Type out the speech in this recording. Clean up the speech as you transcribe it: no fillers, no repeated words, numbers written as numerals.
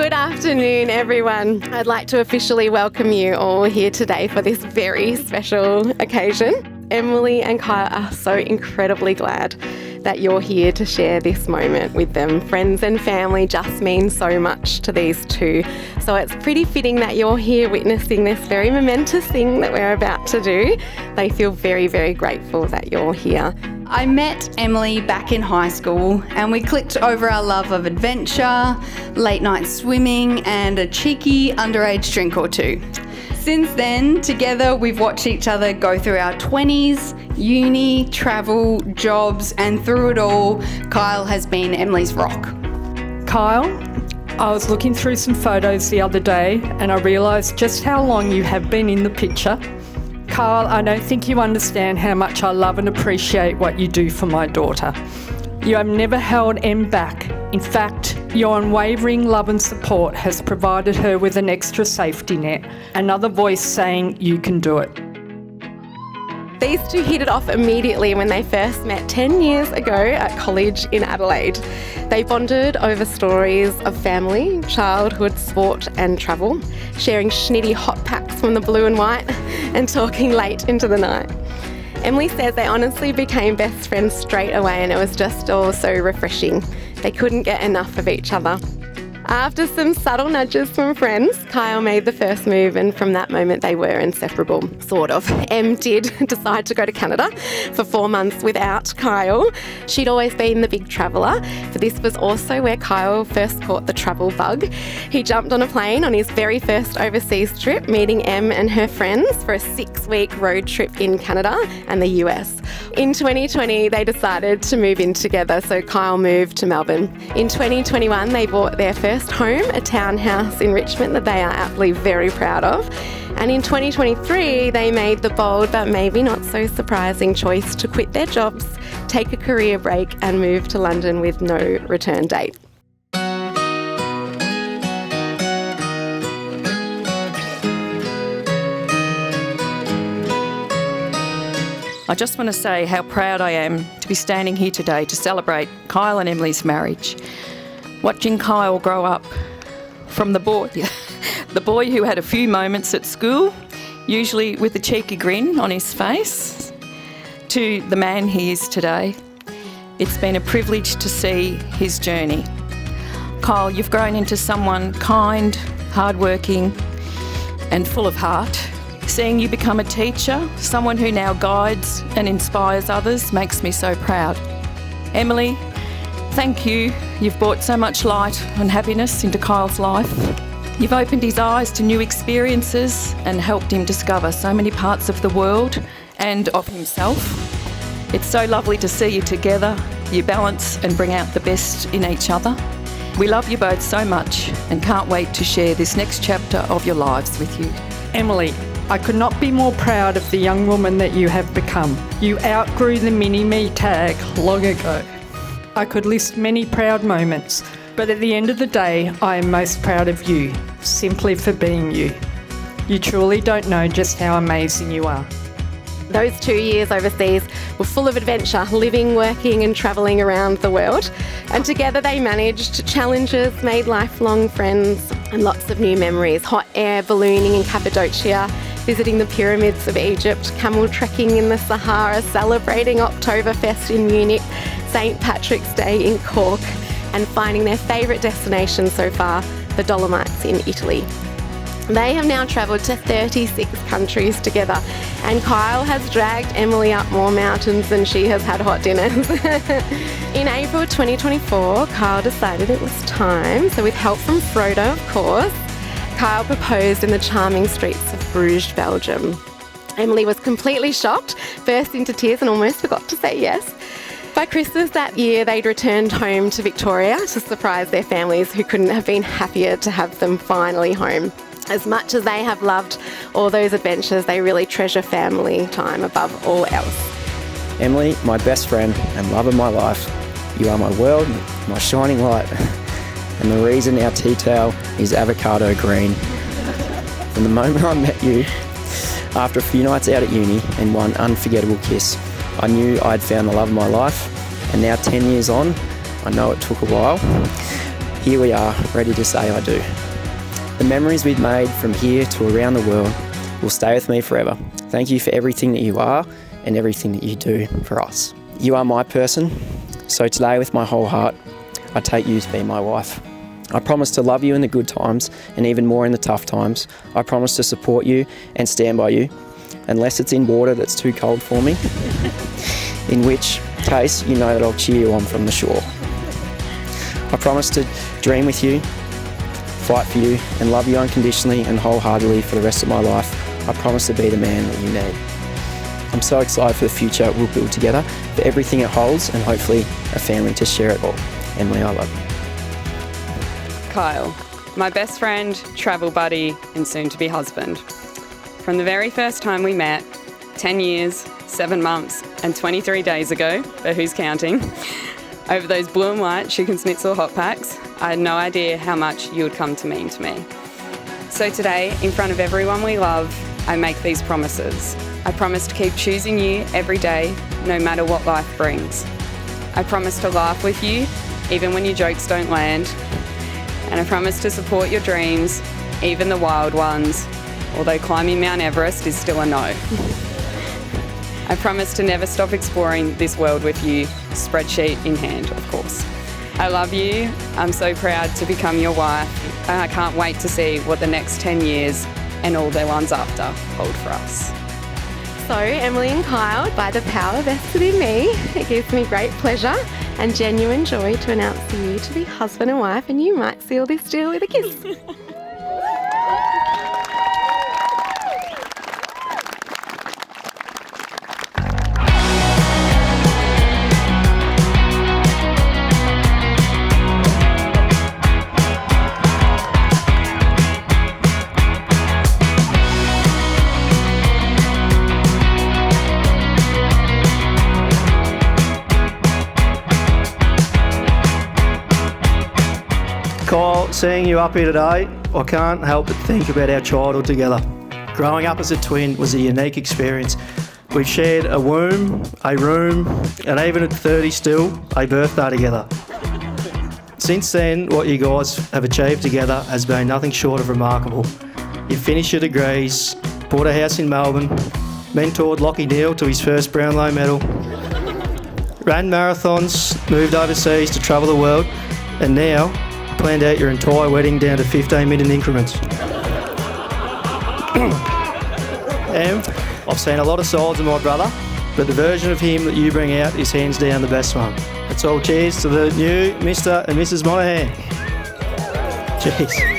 Good afternoon, everyone. I'd like to officially welcome you all here today for this very special occasion. Emily and Kyle are so incredibly glad that you're here to share this moment with them. Friends and family just mean so much to these two. So it's pretty fitting that you're here witnessing this very momentous thing that we're about to do. They feel very, very grateful that you're here. I met Emily back in high school and we clicked over our love of adventure, late night swimming and a cheeky underage drink or two. Since then, together we've watched each other go through our 20s, uni, travel, jobs, and through it all, Kyle has been Emily's rock. Kyle, I was looking through some photos the other day and I realised just how long you have been in the picture. Kyle, I don't think you understand how much I love and appreciate what you do for my daughter. You have never held Em back. In fact, your unwavering love and support has provided her with an extra safety net, another voice saying you can do it. These two hit it off immediately when they first met 10 years ago at college in Adelaide. They bonded over stories of family, childhood, sport and travel, sharing schnitty hot packs from the blue and white and talking late into the night. Emily says they honestly became best friends straight away and it was just all so refreshing. They couldn't get enough of each other. After some subtle nudges from friends, Kyle made the first move and from that moment they were inseparable, sort of. Em did decide to go to Canada for 4 months without Kyle. She'd always been the big traveller, but this was also where Kyle first caught the travel bug. He jumped on a plane on his very first overseas trip, meeting Em and her friends for a 6-week road trip in Canada and the US. In 2020, they decided to move in together, so Kyle moved to Melbourne. In 2021, they bought their first home, a townhouse in Richmond that they are aptly very proud of. And in 2023, they made the bold but maybe not so surprising choice to quit their jobs, take a career break and move to London with no return date. I just want to say how proud I am to be standing here today to celebrate Kyle and Emily's marriage. Watching Kyle grow up from the boy who had a few moments at school, usually with a cheeky grin on his face, to the man he is today. It's been a privilege to see his journey. Kyle, you've grown into someone kind, hardworking, and full of heart. Seeing you become a teacher, someone who now guides and inspires others, makes me so proud. Emily, thank you. You've brought so much light and happiness into Kyle's life. You've opened his eyes to new experiences and helped him discover so many parts of the world and of himself. It's so lovely to see you together. You balance and bring out the best in each other. We love you both so much and can't wait to share this next chapter of your lives with you. Emily, I could not be more proud of the young woman that you have become. You outgrew the mini-me tag long ago. I could list many proud moments, but at the end of the day, I am most proud of you, simply for being you. You truly don't know just how amazing you are. Those 2 years overseas were full of adventure, living, working and travelling around the world. And together they managed challenges, made lifelong friends and lots of new memories. Hot air ballooning in Cappadocia, visiting the pyramids of Egypt, camel trekking in the Sahara, celebrating Oktoberfest in Munich, St. Patrick's Day in Cork, and finding their favourite destination so far, the Dolomites in Italy. They have now travelled to 36 countries together, and Kyle has dragged Emily up more mountains than she has had hot dinners. In April 2024, Kyle decided it was time, so with help from Frodo, of course, Kyle proposed in the charming streets of Bruges, Belgium. Emily was completely shocked, burst into tears and almost forgot to say yes. By Christmas that year, they'd returned home to Victoria to surprise their families who couldn't have been happier to have them finally home. As much as they have loved all those adventures, they really treasure family time above all else. Emily, my best friend and love of my life, you are my world, my shining light, and the reason our tea towel is avocado green. From the moment I met you, after a few nights out at uni and one unforgettable kiss, I knew I'd found the love of my life, and now 10 years on, I know it took a while. here we are, ready to say I do. The memories we've made from here to around the world will stay with me forever. Thank you for everything that you are and everything that you do for us. You are my person, so today with my whole heart, I take you to be my wife. I promise to love you in the good times and even more in the tough times. I promise to support you and stand by you, unless it's in water that's too cold for me, in which case you know that I'll cheer you on from the shore. I promise to dream with you, fight for you, and love you unconditionally and wholeheartedly for the rest of my life. I promise to be the man that you need. I'm so excited for the future we'll build together, for everything it holds, and hopefully a family to share it all. Emily, I love you. Kyle, my best friend, travel buddy, and soon-to-be husband. From the very first time we met, 10 years, 7 months, and 23 days ago, but who's counting, over those blue and white chicken schnitzel hot packs, I had no idea how much you would come to mean to me. So today, in front of everyone we love, I make these promises. I promise to keep choosing you every day, no matter what life brings. I promise to laugh with you, even when your jokes don't land. And I promise to support your dreams, even the wild ones, although climbing Mount Everest is still a no. I promise to never stop exploring this world with you, spreadsheet in hand, of course. I love you. I'm so proud to become your wife, and I can't wait to see what the next 10 years and all the ones after hold for us. So, Emily and Kyle, by the power vested in me, it gives me great pleasure and genuine joy to announce you to be husband and wife, and you might seal this deal with a kiss. Kyle, seeing you up here today, I can't help but think about our childhood together. Growing up as a twin was a unique experience. We shared a womb, a room, and even at 30 still, a birthday together. Since then, what you guys have achieved together has been nothing short of remarkable. You've finished your degrees, bought a house in Melbourne, mentored Lockie Neal to his first Brownlow medal, ran marathons, moved overseas to travel the world, and now planned out your entire wedding down to 15-minute increments. I've seen a lot of sides of my brother, but the version of him that you bring out is hands down the best one. That's all. Cheers to the new Mr. and Mrs. Monahan. Cheers.